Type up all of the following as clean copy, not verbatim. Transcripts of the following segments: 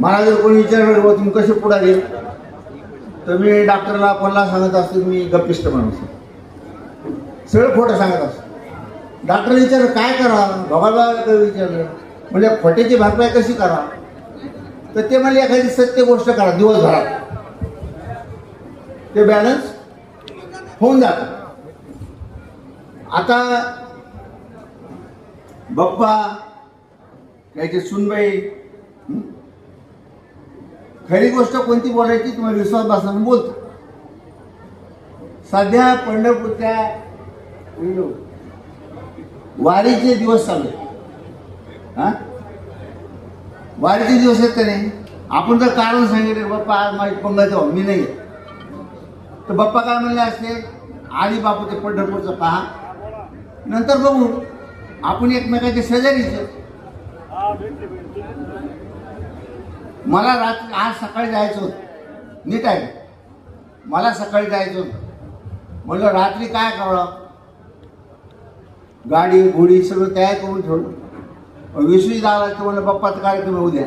मला जर कोणी विचारलं तुम्ही कसे पुढारी, तर मी डॉक्टरला आपल्याला सांगत असतो मी गप्पिष्ट माणूस, सगळं खोटं सांगत असतो. डॉक्टर विचारलं काय करा, बाबाला विचारलं म्हणजे खोट्याची भरपाई कशी करा, तर ते म्हणजे एखादी सत्य गोष्ट करा दिवसभरात, ते बॅलन्स होऊन जातं. आता बाप्पा याची सुनबाई, खरी गोष्ट कोणती बोलायची तुम्हाला विश्वास बसला बोलतो. सध्या पंढरपूरच्या वारीचे दिवस चालू आहेत. वारीचे दिवस आहेत का नाही. आपण जर कारण सांगितलं बाप्पा आज माझी पंगत मी नाही, तर बाप्पा काय म्हणले असते, आधी बापू ते पंढरपूरचं पहा, नंतर बघू आपण एकमेकाचे शेजारीचे. मला रात्री आज सकाळी जायचं होतं, नीट आहे, मला सकाळी जायचं होतं. म्हणलं रात्री काय करावं, गाडी घोडी सगळं तयार करून ठेवलं. विसरी झाला तर म्हणलं बाप्पाचा कार्यक्रम होऊ द्या.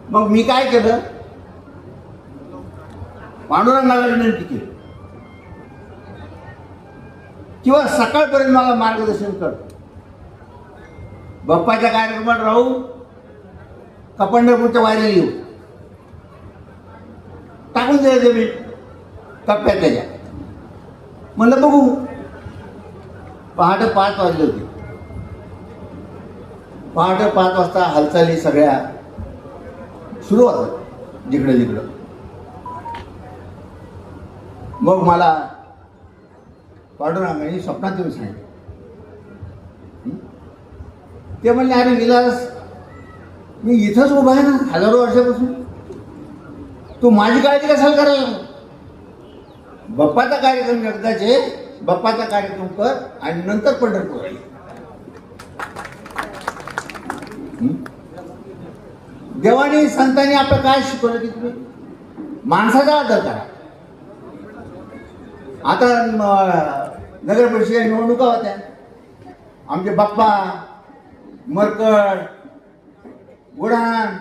मग मी काय केलं, पांडुरंगाला विनंती केली किंवा सकाळपर्यंत मला मार्गदर्शन कर, बाप्पाच्या कार्यक्रमात राहू का पंढरपूरच्या वारीला येऊ. टाकून द्यायचं मी टप्प्यात त्याच्या. म्हणलं बघू. पहाटे 5 वाजले होते. पहाटे 5 वाजता हालचाली सगळ्या सुरू होतात जिकडं जिकडं. मग मला पांडुरंगाने स्वप्नात येऊन सांगितलं. ते म्हणले अरे विलास, मी इथंच उभा आहे ना हजारो वर्षापासून, तू माझी काळजी कशाला करायला. बाप्पाचा कार्यक्रम एकदाचे, बाप्पाचा कार्यक्रम कर आणि नंतर पंढरपूर. देवाने संतांनी आपलं काय शिकवलं की तुम्ही माणसाचा आदर करा. आता नगर परिषद निवडणुका होत्या, आमचे बाप्पा मरकड गुडान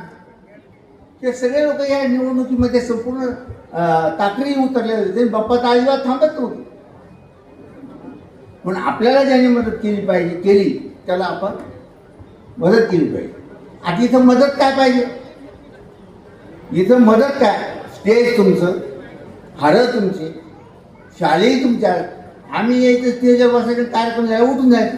ते सगळे लोक या निवडणुकीमध्ये संपूर्ण ताकरी उतरले होते. बाप्पाचा अजिबात थांबत नव्हते. पण आपल्याला ज्याने मदत केली पाहिजे केली, त्याला आपण मदत केली पाहिजे. आता इथं मदत काय पाहिजे, इथं मदत काय, स्टेज तुमचं, हारं तुमची, शाळेही तुमच्या. आम्ही यायचं स्टेजवर बसायचं, कार्यक्रम झाला उठून जायचं.